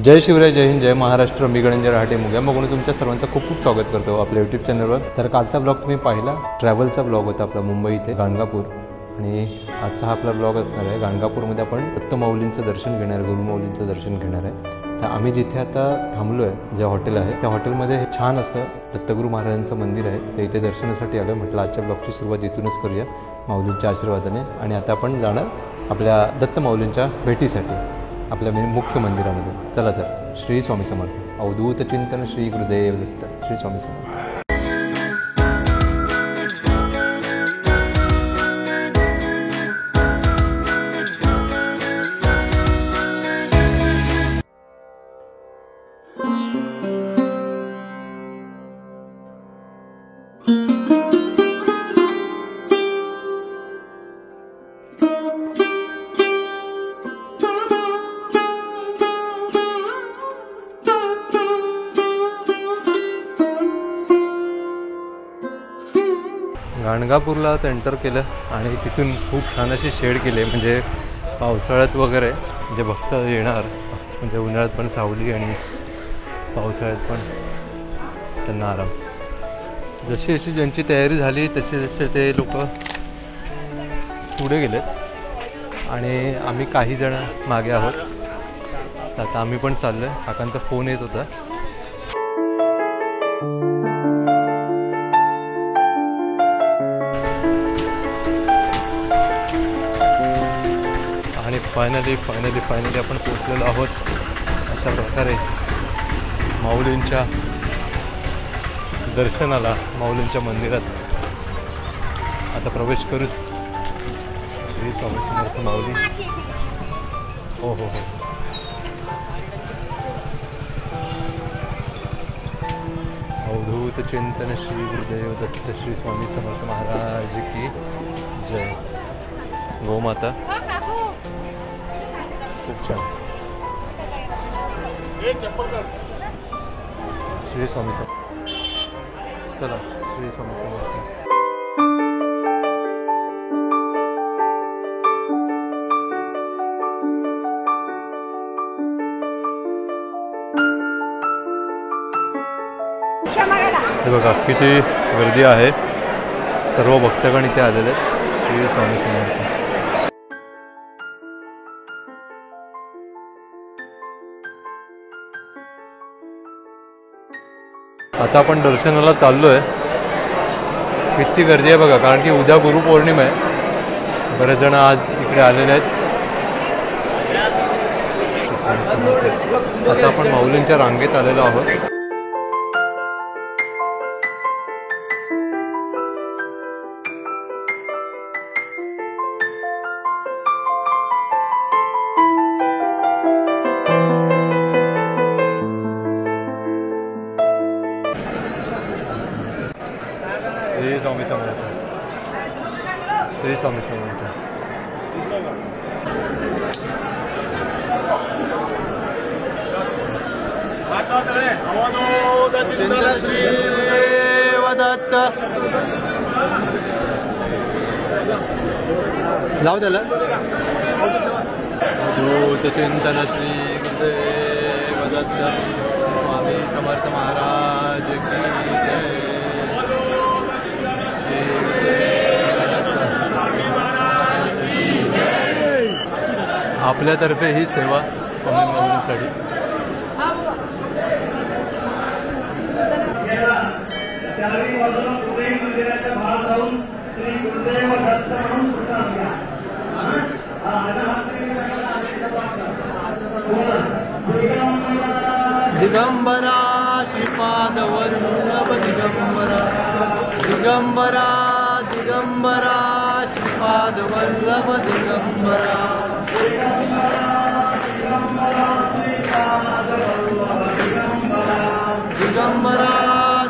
जय शिवराय, जय हिंद, जय महाराष्ट्र. मी गणेंद्र राहाटे मुग्या मग तुमच्या सर्वांचं खूप खूप स्वागत करतो आपल्या यूट्यूब चॅनलवर. तर कालचा ब्लॉग तुम्ही पाहिला, ट्रॅव्हलचा ब्लॉग होता आपला मुंबई ते गाणगापूर. आणि आजचा हा आपला ब्लॉग असणार आहे गाणगापूरमध्ये आपण दत्त माऊलींचं दर्शन घेणार आहे, गुरुमाऊलींचं दर्शन घेणार आहे. तर आम्ही जिथे आता थांबलो आहे, जे हॉटेल आहे त्या हॉटेलमध्ये छान असं दत्तगुरू महाराजांचं मंदिर आहे. तर इथे दर्शनासाठी आलं. म्हटलं आजच्या ब्लॉगची सुरुवात इथूनच करूया माऊलींच्या आशीर्वादाने. आणि आता आपण जाणार आपल्या दत्त माऊलींच्या भेटीसाठी आपल्या मुख्य मंदिरामध्ये. चला तर, श्री स्वामी समर्थ. अवधूत चिंतन श्री गुरुदेव दत्त. श्री स्वामी समर्थ. गाणगापूरला एंटर केलं आणि तिथून खूप छान अशी शेड केली, म्हणजे पावसाळ्यात वगैरे जे भक्त येणार, म्हणजे उन्हाळ्यात पण सावली आणि पावसाळ्यात पण त्यांना आराम. जशी जशी ज्यांची तयारी झाली तसे जसे ते लोक पुढे गेलेत आणि आम्ही काही जण मागे आहोत. तर आता आम्ही पण चाललो आहे. काकांचा फोन येत होता. आणि फायनली आपण पोहोचलेलो आहोत. अशा प्रकारे माऊलींच्या दर्शनाला, माऊलींच्या मंदिरात आता प्रवेश करूच. श्री स्वामी समर्थ माऊली. हो हो हो. अवधूत चिंतन श्री गुरुदेव दत्त श्री स्वामी समर्थ महाराज की जय. गोमाता. खूप छान. श्री स्वामी समर्थ. चला, श्री स्वामी समर्थ. हे बघा किती गर्दी आहे. सर्व भक्तगण इथे आलेले आहेत. श्री स्वामी समर्थ. आता आपण दर्शनाला चाललो आहे. किती गर्दी आहे बघा, कारण की उद्या गुरुपौर्णिमा आहे. बरेच जण आज इकडे आलेले आहेत. आता आपण माऊलींच्या रांगेत आलेलो आहोत. श्री स्वामी समर्थ. श्री स्वामी समर्थ. चिंतन श्री गुरुदेव दत्त. लाव त्याला. अवधूत चिंतन श्री गुरुदेव दत्त स्वामी समर्थ महाराज की जय. आपल्यातर्फे ही सेवा स्वामी माऊलींसाठी. दिगंबरा श्रीपाद वल्लभ दिगंबरा. दिगंबरा दिगंबरा श्रीपाद वल्लभ दिगंबरा. दिगंबरा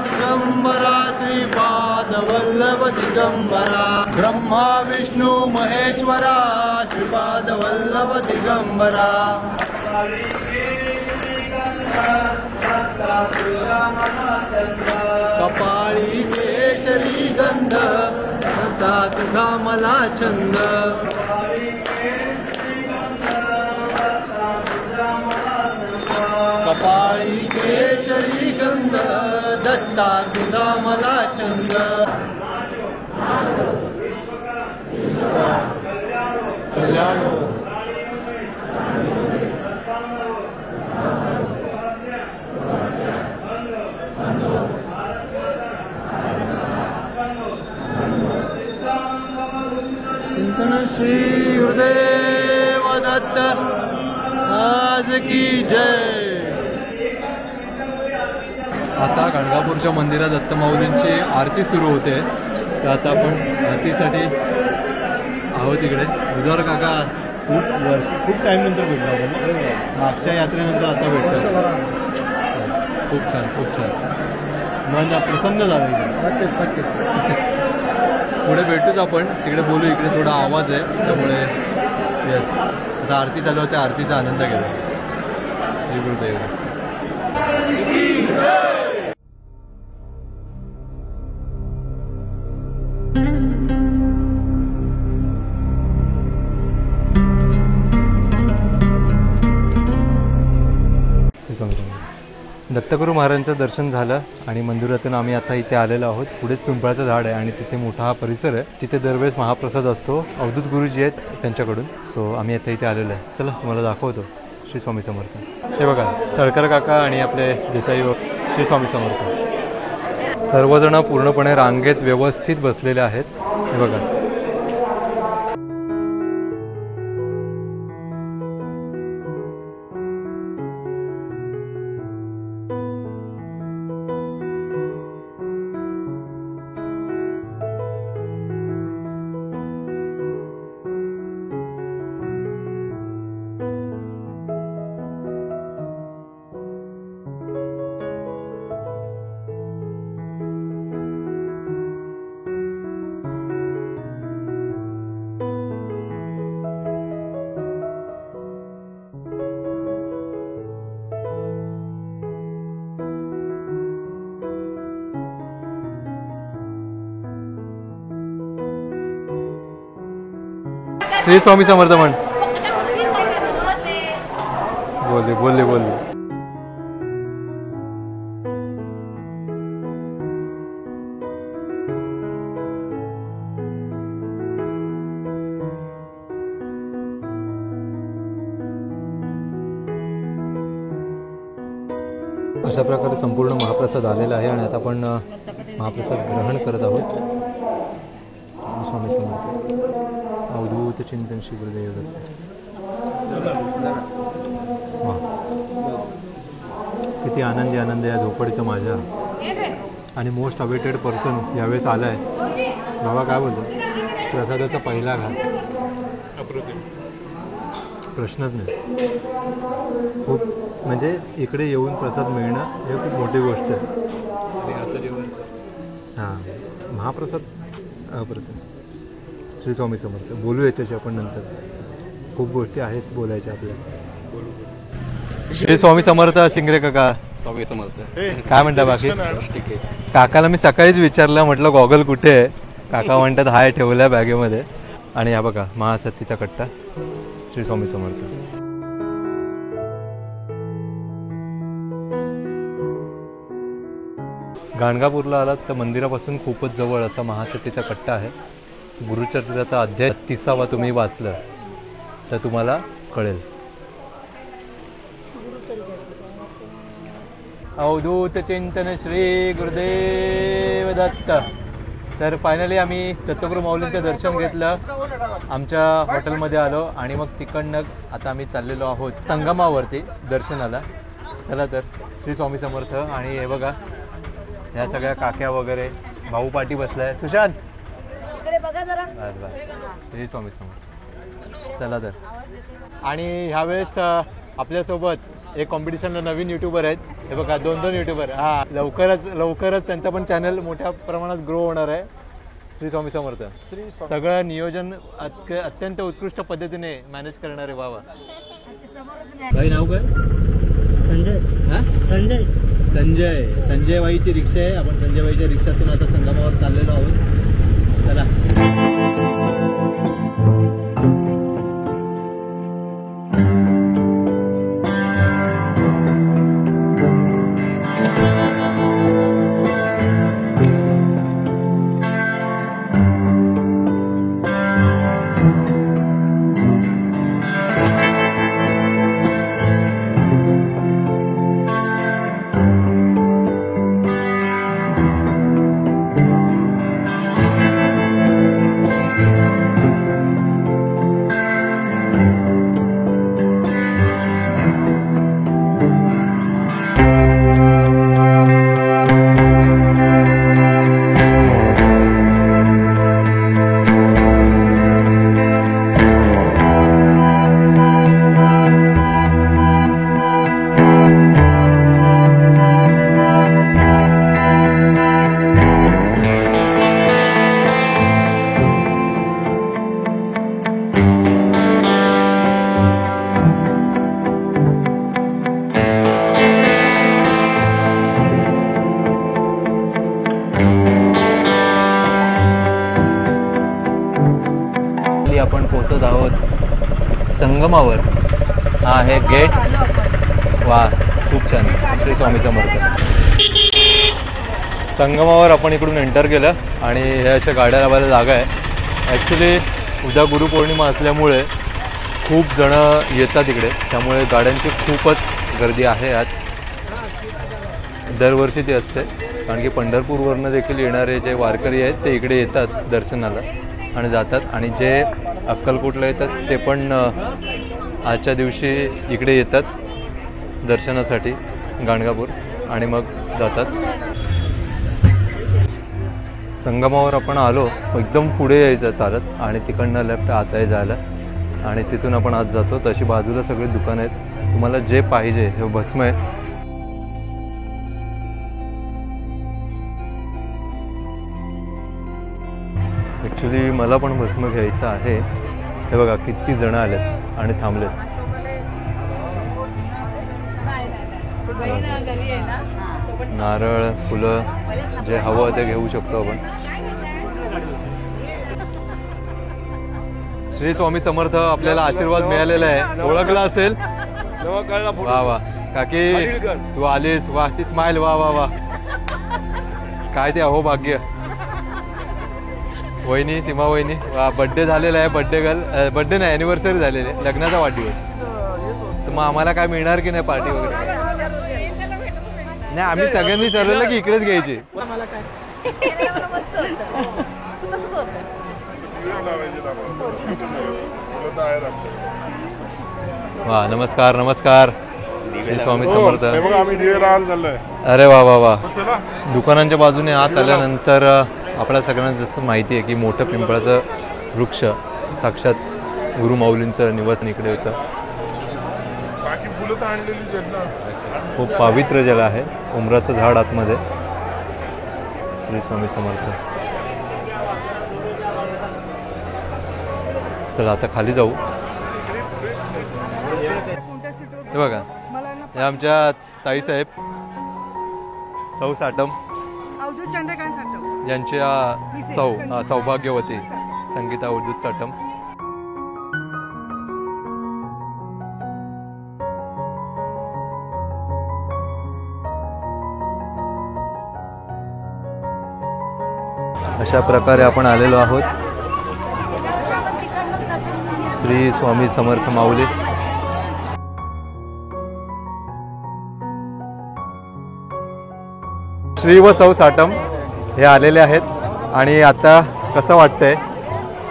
दिगंबरा श्रीपाद वल्लभ दिगंबरा. ब्रह्मा विष्णू महेश्वरा श्रीपाद वल्लभ दिगंबरा. कपाळी केशरी गंध सदा तुझा मला छंद. कपाळी केशरी गंध दत्ता तुझा मला चंद. चिंतन श्री गुरुदेव दत्त आज की जय. आता गाणगापूरच्या मंदिरात दत्त माऊलींची आरती सुरू होते. तर आता आपण आरतीसाठी आहोत इकडे. बुधवार काका खूप टाइम नंतर भेटलो आपण. मागच्या यात्रेनंतर आता भेटतो. खूप छान खूप छान. मन प्रसन्न झालं इकडे. नक्कीच पुढे भेटूच आपण. तिकडे बोलू. इकडे थोडा आवाज आहे त्यामुळे. येस आता आरती चालू होते. आरतीचा आनंद घेतो. श्री गुरुदेव. दत्तगुरू महाराजांचं दर्शन झालं आणि मंदिरातून आम्ही आता इथे आलेलो आहोत. पुढेच पिंपळाचं झाड आहे आणि तिथे मोठा हा परिसर आहे. तिथे दरवेळेस महाप्रसाद असतो. अवधूत गुरुजी आहेत त्यांच्याकडून. सो आम्ही आता इथे आलेलो आहे. चला तुम्हाला दाखवतो. श्री स्वामी समर्थ. हे बघा तळकर काका आणि आपले देसाई श्री स्वामी समर्थ. सर्वजण पूर्णपणे रांगेत व्यवस्थित बसलेले आहेत. हे बघा. श्री स्वामी समर्थ म्हण. बोलले बोलले बोलले. अशा प्रकारे संपूर्ण महाप्रसाद आलेला आहे आणि आता आपण महाप्रसाद ग्रहण करत आहोत. स्वामी समर्थ. अवधूत चिंतन श्री गुरुदेव दत्त. किती आनंदी या झोपडीचं माझ्या. आणि मोस्ट अवेटेड पर्सन यावेळेस आला आहे. बाबा काय बोलतो. प्रसादाचा पहिला घास. प्रश्नच नाही. खूप म्हणजे इकडे येऊन प्रसाद मिळणं हे खूप मोठी गोष्ट आहे. असं जेवण. हां महाप्रसाद अप्रतिम. श्री स्वामी समर्थ. बोलू याच्याशी आपण नंतर. खूप गोष्टी आहेत बोलायच्या आपल्याला. श्री स्वामी समर्थ. शिंगरे काका. स्वामी समर्थ. काय म्हणता बाकी. काकाला मी सकाळीच विचारलं म्हटलं गॉगल कुठे आहे. काका म्हणतात हाय ठेवल्या बॅगेमध्ये. आणि हा बघा महासत्तीचा कट्टा. श्री स्वामी समर्थ. गाणगापूरला आलात तर मंदिरापासून खूपच जवळ असा महासत्तीचा कट्टा आहे. गुरुचरित्राचा अध्याय 30वा तुम्ही वाचलं तर तुम्हाला कळेल. अवधूत चिंतन श्री गुरुदेव दत्त. तर फायनली आम्ही दत्तगुरू माऊलींचं दर्शन घेतलं. आमच्या हॉटेलमध्ये आलो आणि मग तिकडनं आता आम्ही चाललेलो आहोत संगमावरती दर्शनाला. चला तर श्री स्वामी समर्थ. आणि हे बघा ह्या सगळ्या काक्या वगैरे. भाऊ पाठी बसलाय. सुशांत बस बस. श्री स्वामी समर्थ. चला तर. आणि ह्यावेळेस आपल्यासोबत एक कॉम्पिटिशनला नवीन यूट्यूबर आहेत. हे बघा 2 यूट्यूबर. हां लवकरच त्यांचा पण चॅनल मोठ्या प्रमाणात ग्रो होणार आहे. श्री स्वामी समर्थ. सगळं नियोजन अत्यंत उत्कृष्ट पद्धतीने मॅनेज करणारे बाबा. काही नाव काय. संजय. संजय बाईची रिक्षा आहे. आपण संजय बाईच्या रिक्षातून आता संगमावर चाललेलो आहोत. चला. आपण पोहोचत आहोत संगमावर. हा आहे गेट. वा खूप छान. श्री स्वामी समर्थ. संगमावर आपण इकडून एंटर केलं आणि हे अशा गाड्या लावायला जागा आहे. ॲक्च्युली उद्या गुरुपौर्णिमा असल्यामुळे खूप जणं येतात इकडे, त्यामुळे गाड्यांची खूपच गर्दी आहे आज. दरवर्षी ती असते, कारण की पंढरपूरवरनं देखील येणारे जे वारकरी आहेत ते इकडे येतात दर्शनाला आणि जातात. आणि जे अक्कलकोटला येतात ते पण आजच्या दिवशी इकडे येतात दर्शनासाठी गाणगापूर आणि मग जातात. संगमावर आपण आलो, एकदम पुढे यायचं चालत आणि तिकडनं लेफ्ट आत आहे जायला आणि तिथून आपण आत जातो. तशी बाजूला सगळी दुकानं आहेत. तुम्हाला जे पाहिजे हे भस्म आहे. ॲक्च्युली मला पण भस्म घ्यायचं आहे. हे बघा किती जण आलेत आणि थांबलेत. नारळ, फुलं जे हवं ते घेऊ शकतो आपण. श्री स्वामी समर्थ. आपल्याला आशीर्वाद मिळालेला आहे, ओळखला असेल. वा वा काकी तू आलीस. वा ती स्माइल. वा वा वा काय ते अहो भाग्य. वहिनी, सीमा वहिनी. वा बड्डे झालेला आहे. Birthday girl. बड्डे नाही, ॲनिव्हर्सरी झालेली आहे, लग्नाचा वाढदिवस. तर मग आम्हाला काय मिळणार की नाही पार्टी वगैरे? नाही, आम्ही सगळ्यांनी ठरवलं की इकडेच घ्यायची. वा नमस्कार नमस्कार. श्री स्वामी समर्थ. अरे वा वा वा. दुकानांच्या बाजूने आत आल्यानंतर आपल्या सगळ्यांना जसं माहिती आहे की मोठं पिंपळाचं वृक्ष साक्षात गुरुमाऊलींचं निवासन इकडे होतं. खूप पवित्र जगा आहे. उमराचं झाड आतमध्ये. श्री स्वामी समर्थ. चला आता खाली जाऊ. हे बघा हे आमच्या ताईसाहेब सौ साटम यांच्या सौभाग्यवती संगीता अवधूत साटम. अशा प्रकारे आपण आलेलो आहोत श्री स्वामी समर्थ माऊली. श्री व सौ साटम हे आलेले आहेत. आणि आता कसं वाटतंय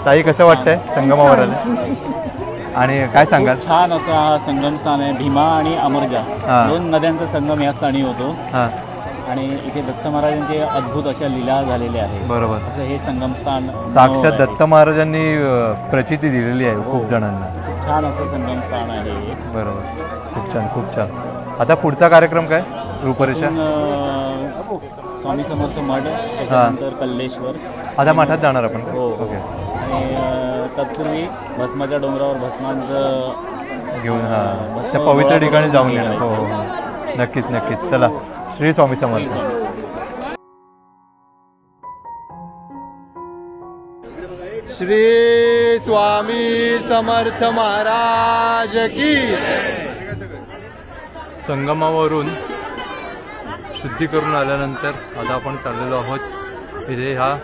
ताई, कसं वाटतंय संगमावर आले आणि काय सांगाल? छान असं हा संगम स्थान आहे. भीमा आणि अमरजा दोन नद्यांचा संगम या स्थानी होतो. आणि इथे दत्त महाराजांचे अद्भुत अशा लीला झालेल्या आहेत. बरोबर. असं हे संगम स्थान साक्षात दत्त महाराजांनी प्रचिती दिलेली आहे खूप जणांना. खूप छान असं संगम स्थान आहे. बरोबर. खूप छान खूप छान. आता पुढचा कार्यक्रम काय? रूपरेषा स्वामी समर्थ मठ, त्याच्यानंतर कल्लेश्वर. आता मठात जाणार आपण. हो. ओके. आणि तत्पूर्वी भस्माच्या डोंगरावर भस्मांचं घेऊन त्या पवित्र ठिकाणी जाऊन येणार. हो हो नक्कीच नक्कीच. चला श्री स्वामी समर्थ. श्री स्वामी समर्थ महाराज की. संगमावरून शुद्धी करून आल्यानंतर आता आपण चाललेलो आहोत इथे ह्या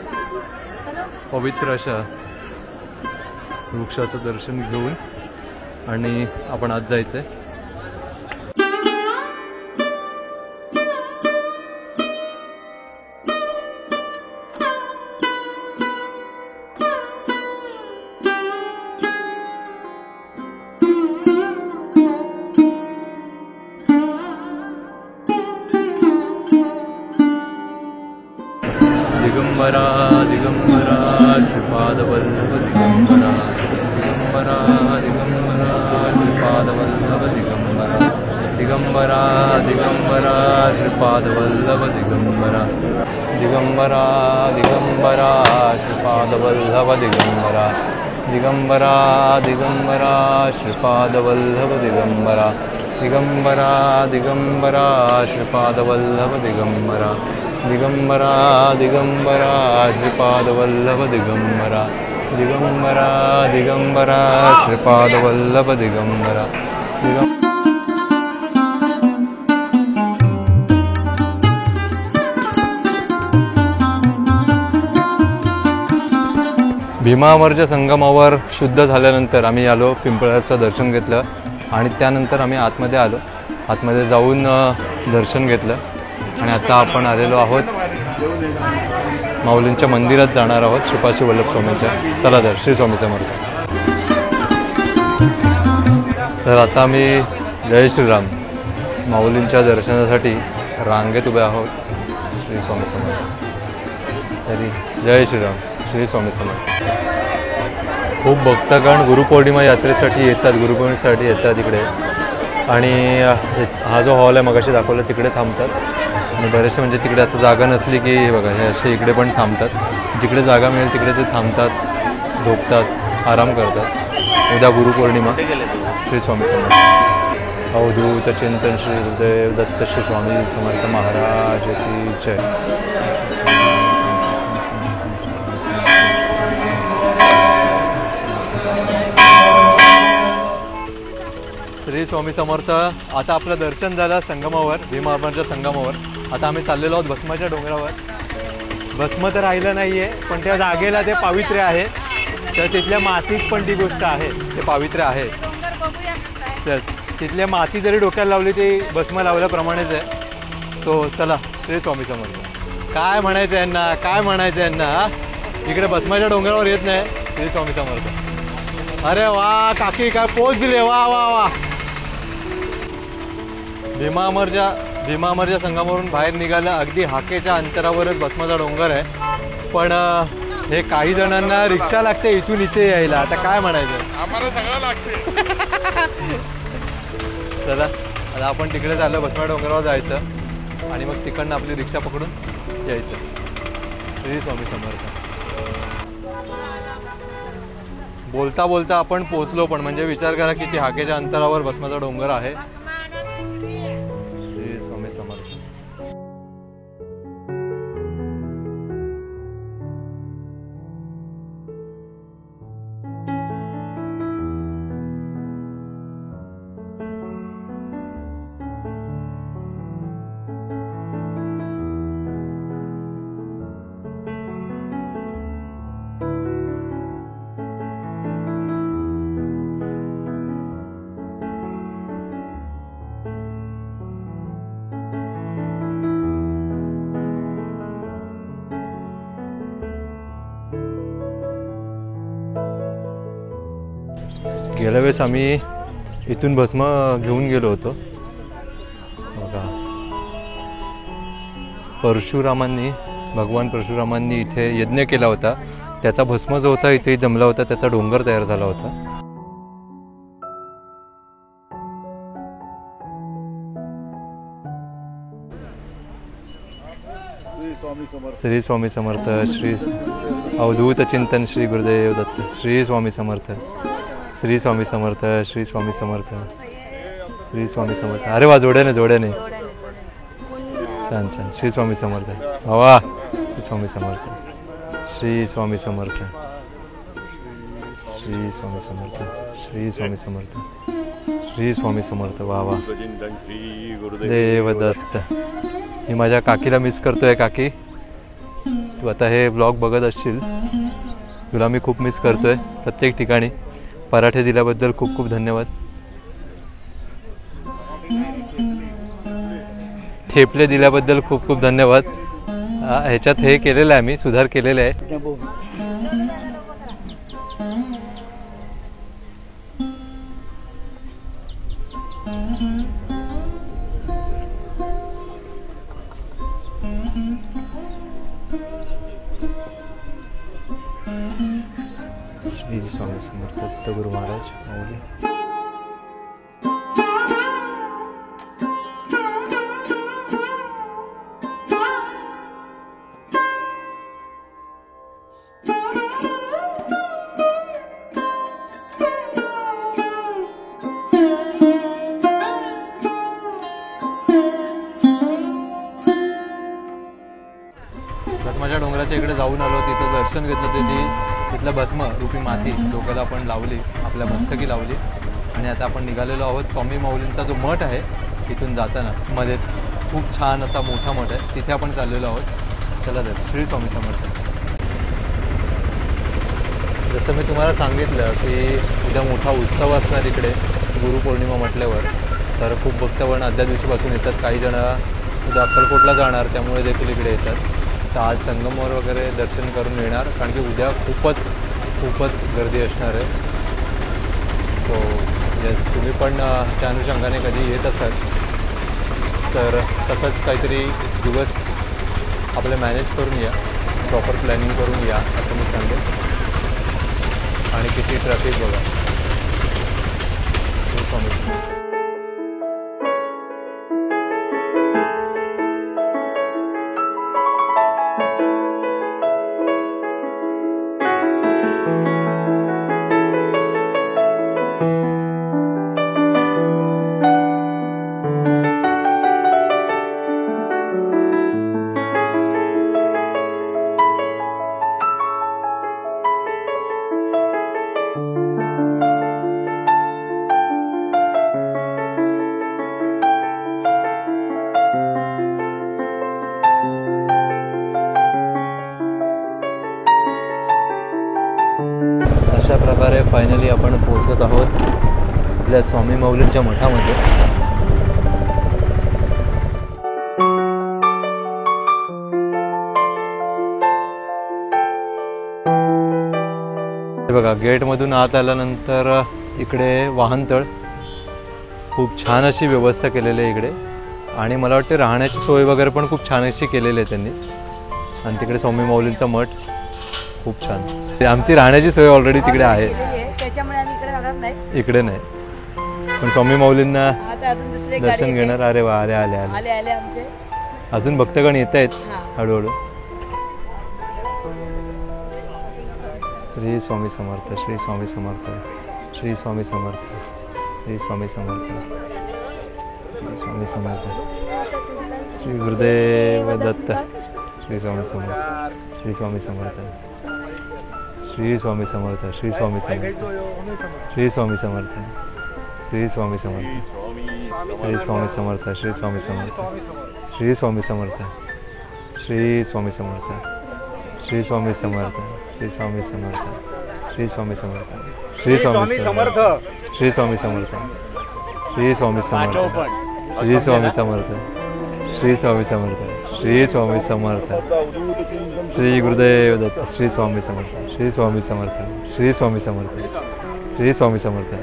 पवित्र अशा वृक्षाचं दर्शन घेऊन आणि आपण आज जायचंय. दिगंबरा दिगंबरा श्रीपादवल्लभ दिगंबरा दिगंबरा दिगंबरा श्रीपादवल्लभ दिगंबरा दिगंबरा दिगंबरा श्रीपादवल्लभ दिगंबरा दिगंबरा दिगंबरा श्रीपादवल्लभ दिगंबरा दिगंबरा दिगंबरा श्रीपादवल्लभ दिगंबरा दिगंबरा दिगंबरा श्रीपादवल्लभ दिगंबरा दिगंबरा दिगंबरा श्रीपादवल्लभ दिगंबरा दिगंबरा दिगंबरा श्रीपादवल्लभ दिगंबरा भीमा अमरच्या संगमावर शुद्ध झाल्यानंतर आम्ही आलो, पिंपळाचं दर्शन घेतलं आणि त्यानंतर आम्ही आतमध्ये आलो. आतमध्ये जाऊन दर्शन घेतलं आणि आता आपण आलेलो आहोत माऊलींच्या मंदिरात जाणार आहोत, श्रीपाद वल्लभ स्वामींच्या. चला तर श्री स्वामी समर्थ. तर आता मी जय श्रीराम माऊलींच्या दर्शनासाठी रांगेत उभे आहोत. श्री स्वामी समर्थ. तरी जय श्रीराम श्री स्वामी समर्थ. खूप भक्तगण गुरुपौर्णिमा यात्रेसाठी येतात, गुरुपौर्णिमेसाठी येतात इकडे आणि हा जो हॉल आहे मगाशी दाखवला तिकडे थांबतात आणि बरेचसे म्हणजे तिकडे आता जागा नसली की बघा हे असे इकडे पण थांबतात. जिकडे जागा मिळेल तिकडे ते थांबतात, झोपतात, आराम करतात. उद्या गुरुपौर्णिमा. श्री स्वामी समर्थ. अवधूत चिंतन श्री गुरुदेव दत्त श्री स्वामी समर्थ महाराज की जय. श्री स्वामी समर्थ. आता आपलं दर्शन झालं संगमावर, भीमा अमरच्या संगमावर. आता आम्ही चाललेलो आहोत भस्माच्या डोंगरावर. भस्म तर राहिलं नाही आहे, पण त्या जागेला ते पावित्र्य आहे. तर तिथल्या मातीत पण ती गोष्ट आहे, ते पावित्र्य आहे. तर तिथल्या माती जरी डोक्याला लावली ती भस्म लावल्याप्रमाणेच आहे. सो चला श्री स्वामी समर्थ. काय म्हणायचं यांना, काय म्हणायचं यांना. इकडे भस्माच्या डोंगरावर येत नाही. श्री स्वामी समर्थ. अरे वा काकी काय पोच दिले, वा वा वा. भीमा अमरच्या संगमावरून बाहेर निघालं. अगदी हाकेच्या अंतरावरच भस्माचा डोंगर आहे, पण हे काही जणांना रिक्षा लागते इथून इथे यायला. आता काय म्हणायचं, आम्हाला सगळं लागते. चला आता आपण तिकडे चाललो, भस्मा डोंगरावर जायचं आणि मग तिकडनं आपली रिक्षा पकडून यायचं. श्री स्वामी समर्थ. बोलता बोलता आपण पोचलो पण, म्हणजे विचार करा किती हाकेच्या अंतरावर भस्माचा डोंगर आहे. श्री स्वामी समर्थ. गेल्या वेळेस आम्ही इथून भस्म घेऊन गेलो होतो बघा. भगवान परशुरामांनी इथे यज्ञ केला होता. त्याचा भस्म जो होता इथे जमला होता, त्याचा डोंगर तयार झाला होता. श्री स्वामी समर्थ. श्री अवधूत चिंतन श्री गुरुदेव दत्त श्री स्वामी समर्थ. श्री स्वामी समर्थ. श्री स्वामी समर्थ. श्री स्वामी समर्थ. अरे वा, जोड्याने जोड्याने छान छान. श्री स्वामी समर्थ. वा श्री स्वामी समर्थ. श्री स्वामी समर्थ. श्री स्वामी समर्थ. श्री स्वामी समर्थ. श्री स्वामी समर्थ. वा वा. देव दत्त. मी माझ्या काकीला मिस करतोय. काकी तू आता हे ब्लॉग बघत असशील, तुला मी खूप मिस करतोय प्रत्येक ठिकाणी. पराठे दिल्याबद्दल खूप खूप धन्यवाद. ठेपले दिल्याबद्दल खूप खूप धन्यवाद. ह्याच्यात हे केलेलं आहे, मी सुधार केलेला आहे. श्री स्वामी समर्थ. दत्त गुरु महाराज माऊली. भस्माच्या डोंगराच्या इकडे जाऊन आलो, तिथं दर्शन घेतलं. तिथलं भस्म रूपी माती डोक्याला आपण लावली, आपल्या मस्तकी लावली आणि आता आपण निघालेलो आहोत स्वामी माऊलींचा जो मठ आहे तिथून जाताना मध्येच खूप छान असा मोठा मठ आहे, तिथे आपण चाललेलो आहोत. चला तर श्री स्वामी समर्थ. जसं मी तुम्हाला सांगितलं की उद्या मोठा उत्सव असणार इकडे गुरुपौर्णिमा म्हटल्यावर, तर खूप भक्तगण आदल्या दिवशीपासून येतात. काही जण उद्या अक्कलकोटला जाणार त्यामुळे देखील इकडे येतात. तर आज संगमवर वगैरे दर्शन करून येणार, कारण की उद्या खूपच गर्दी असणार आहे. सो येस, तुम्ही पण त्या अनुषंगाने कधी येत असाल तर तसंच काहीतरी दिवस आपले मॅनेज करून या, प्रॉपर प्लॅनिंग करून या असं मी सांगेन. आणि किती ट्रॅफिक बघा. अशा प्रकारे फायनली आपण पोहोचत आहोत आपल्या स्वामी माऊलींच्या मठामध्ये. बघा, गेटमधून आत आल्यानंतर इकडे वाहनतळ खूप छान अशी व्यवस्था केलेली आहे इकडे. आणि मला वाटते राहण्याची सोय वगैरे पण खूप छान अशी केलेली आहे त्यांनी. आणि तिकडे स्वामी माऊलींचा मठ खूप छान. आमची राहण्याची सोय ऑलरेडी तिकडे आहे, त्याच्यामुळे आम्ही इकडे राहणार नाही. इकडे नाही, पण स्वामी माऊलींना दर्शन घेणार. अरे वा, आले आले आले आले आले आमचे अजून भक्तगण येत आहेत हळूहळू. श्री स्वामी समर्थ, श्री स्वामी समर्थ, श्री स्वामी समर्थ, श्री स्वामी समर्थ, श्री स्वामी समर्थ, श्री गुरुदेव दत्त, श्री स्वामी समर्थ, श्री स्वामी समर्थ, श्री स्वामी समर्थ, श्री स्वामी समर्थ, श्री स्वामी समर्थ, श्री स्वामी समर्थ, श्री स्वामी समर्थ, श्री स्वामी समर्थ, श्री स्वामी समर्थ, श्री स्वामी समर्थ, श्री स्वामी समर्थ, श्री स्वामी समर्थ, श्री स्वामी समर्थ, श्री स्वामी समर्थ, श्री स्वामी समर्थ, श्री स्वामी समर्थ, श्री स्वामी समर्थ, श्री स्वामी समर्थ, श्री स्वामी समर्थ, श्री गुरुदेव दत्त, श्री स्वामी समर्थ, श्री स्वामी समर्थ, श्री स्वामी समर्थ, श्री स्वामी समर्थ,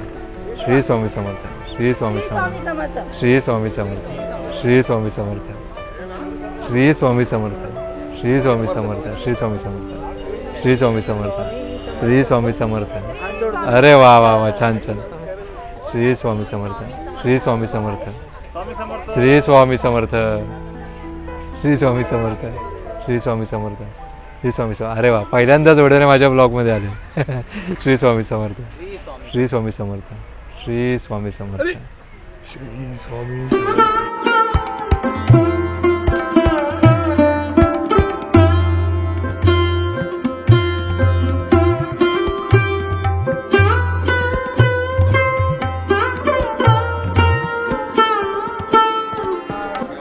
श्री स्वामी समर्थ, श्री स्वामी समर्थ, श्री स्वामी समर्थ, श्री स्वामी समर्थ, श्री स्वामी समर्थ, श्री स्वामी समर्थ, श्री स्वामी समर्थ, श्री स्वामी समर्थ, श्री स्वामी समर्थ. अरे वा वा वा, छान छान. श्री स्वामी समर्थ, श्री स्वामी समर्थ, श्री स्वामी समर्थ, श्री स्वामी समर्थ, श्री स्वामी समर्थ, श्री स्वामी समर्थ. अरे वा, पहिल्यांदाच एवढ्याने माझ्या ब्लॉगमध्ये आले. श्री स्वामी समर्थ, श्री स्वामी समर्थ, श्री स्वामी समर्थ, श्री स्वामी.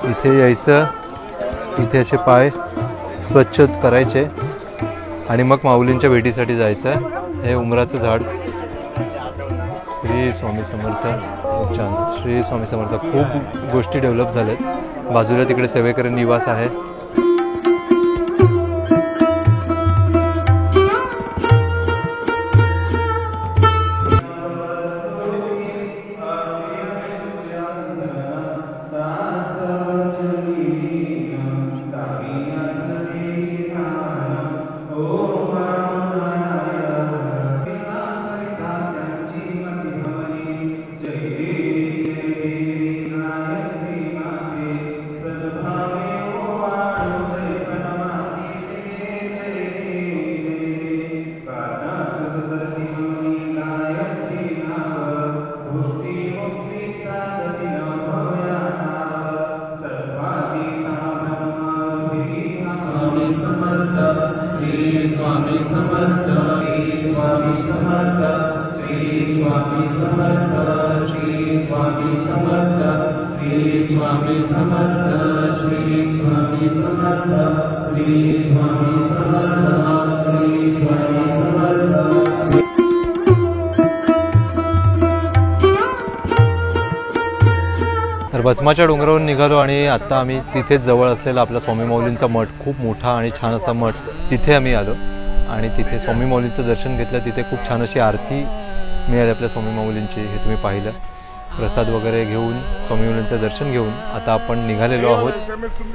इथे यायचं, इथे असे पाय स्वच्छ करायचे आणि मग माऊलींच्या भेटीसाठी जायचं. हे उमराचं झाड. श्री स्वामी समर्थ. खूप छान. श्री स्वामी समर्थ. खूप गोष्टी डेव्हलप झाल्यात. बाजूला तिकडे सेवेकरी निवास आहे. श्री स्वामी समर्थ. तर भस्माच्या डोंगरावरून निघालो आणि आता आम्ही तिथेच जवळ असलेला आपला स्वामी माऊलींचा मठ, खूप मोठा आणि छान असा मठ, तिथे आम्ही आलो आणि तिथे स्वामी माऊलींचं दर्शन घेतलं. तिथे खूप छान अशी आरती मिळाली आपल्या स्वामी माऊलींची, हे तुम्ही पाहिलं. प्रसाद वगैरे घेऊन स्वामी माऊलींचं दर्शन घेऊन आता आपण निघालेलो आहोत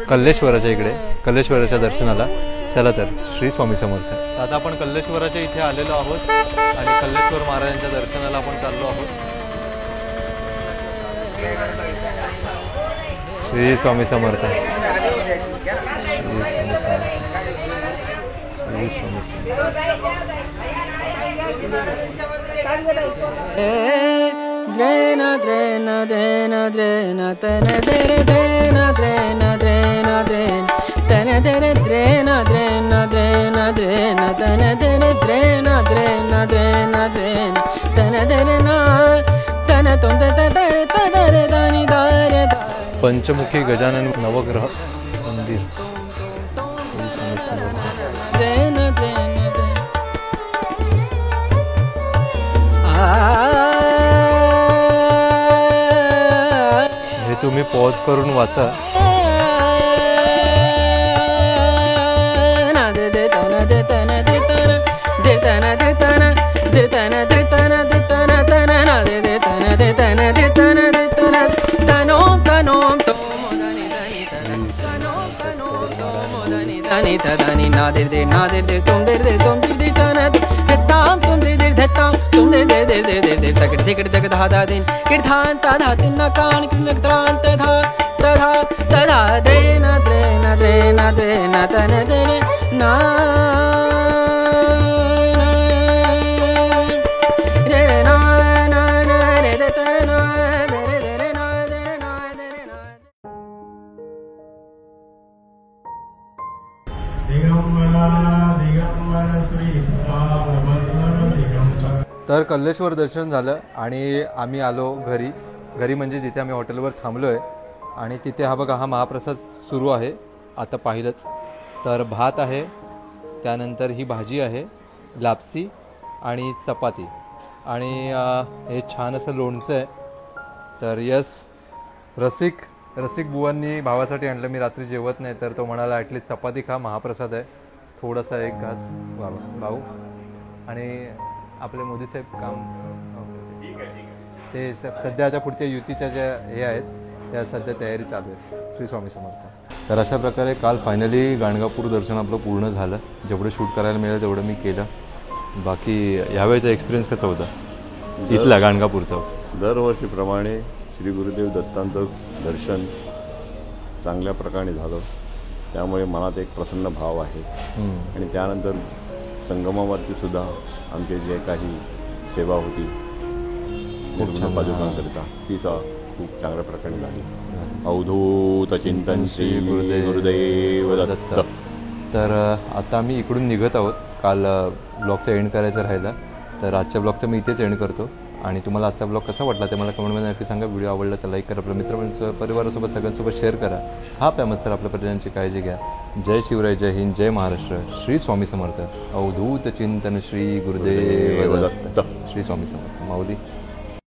कल्लेश्वराच्या इकडे, कल्लेश्वराच्या दर्शनाला. चला तर, श्री स्वामी समर्थ. आता आपण कल्लेश्वराच्या इथे आलेलो आहोत आणि कल्लेश्वर महाराजांच्या दर्शनाला आपण चाललो आहोत. श्री स्वामी समर्थ. श्री स्वामी द्रेना द्रेना द्रेना द्रेना तन दरे द्रेना द्रेना द्रेना द्रेन तन दरे द्रेना द्रेना द्रेना द्रेना तन दरे द्रेना द्रेना द्रेना द्रेन तन दरे ना तन तुम दरे तदरे दानी दारे दा. पंचमुखी गजानन नवग्रह मंदिर. द्रेना द्रेना द्रेन हे तुम्ही पॉज करून वाचा. तदानी नादिर दे नादिर दे तुम देर दे तुम दिर दे तनत धताम तुम देर दे धताम तुम देर दे दे दे दे दे तकड़ तकड़ तक धादा दिन किरधान तधा तिन कान किन त्रान तधा तधा तधा देना देना देना देना तन देने ना रे रे ना ना ना रे दे तन ना दे रे दे रे ना दे ना दे रे ना. तर कल्लेश्वर दर्शन झालं आणि आम्ही आलो घरी. घरी म्हणजे जिथे आम्ही हॉटेलवर थांबलो आहे आणि तिथे हा बघा, हा महाप्रसाद सुरू आहे. आता पाहिलंच तर भात आहे, त्यानंतर ही भाजी आहे, लापसी आणि चपाती आणि हे छान असं लोणचं आहे. तर यस, रसिक बुवांनी भावासाठी आणलं. मी रात्री जेवत नाही तर तो म्हणाला ॲटलीस्ट चपाती खा, महाप्रसाद आहे, थोडासा एक घास भाऊ. आणि आपले मोदी साहेब काम ते सध्या आता पुढच्या युतीच्या ज्या हे आहेत त्या सध्या तयारी चालू आहे. श्री स्वामी समर्थ. तर अशा प्रकारे काल फायनली गाणगापूर दर्शन आपलं पूर्ण झालं. जेवढं शूट करायला मिळालं तेवढं मी केलं. बाकी यावेळेचा एक्सपिरियन्स कसा होता इथला गाणगापूरचा? दरवर्षीप्रमाणे श्री गुरुदेव दत्तांचं दर्शन चांगल्या प्रकारे झालं, त्यामुळे मनात एक प्रसन्न भाव आहे. आणि त्यानंतर संगमावरती सुद्धा आमचे जे काही सेवा होती निर्गुण पादुकांकरिता ती खूप चांगल्या प्रकारे झाली. अवधूत चिंतन श्री गुरुदेव दत्त. तर आता आम्ही इकडून निघत आहोत. काल ब्लॉगचा एंड करायचा राहिला, तर आजच्या ब्लॉगचा मी इथेच एंड करतो. आणि तुम्हाला आजचा ब्लॉग कसा वाटला ते मला कमेंटमध्ये नक्की सांगा. व्हिडिओ आवडला तर लाईक करा, आपल्या मित्र परिवारासोबत सगळ्यांसोबत शेअर करा. हा प्यामस्तर आपल्या परिजनांची काळजी घ्या. जय शिवराय, जय हिंद, जय महाराष्ट्र. श्री स्वामी समर्थ. अवधूत चिंतन श्री गुरुदेव दत्त. श्री स्वामी समर्थ. माऊली.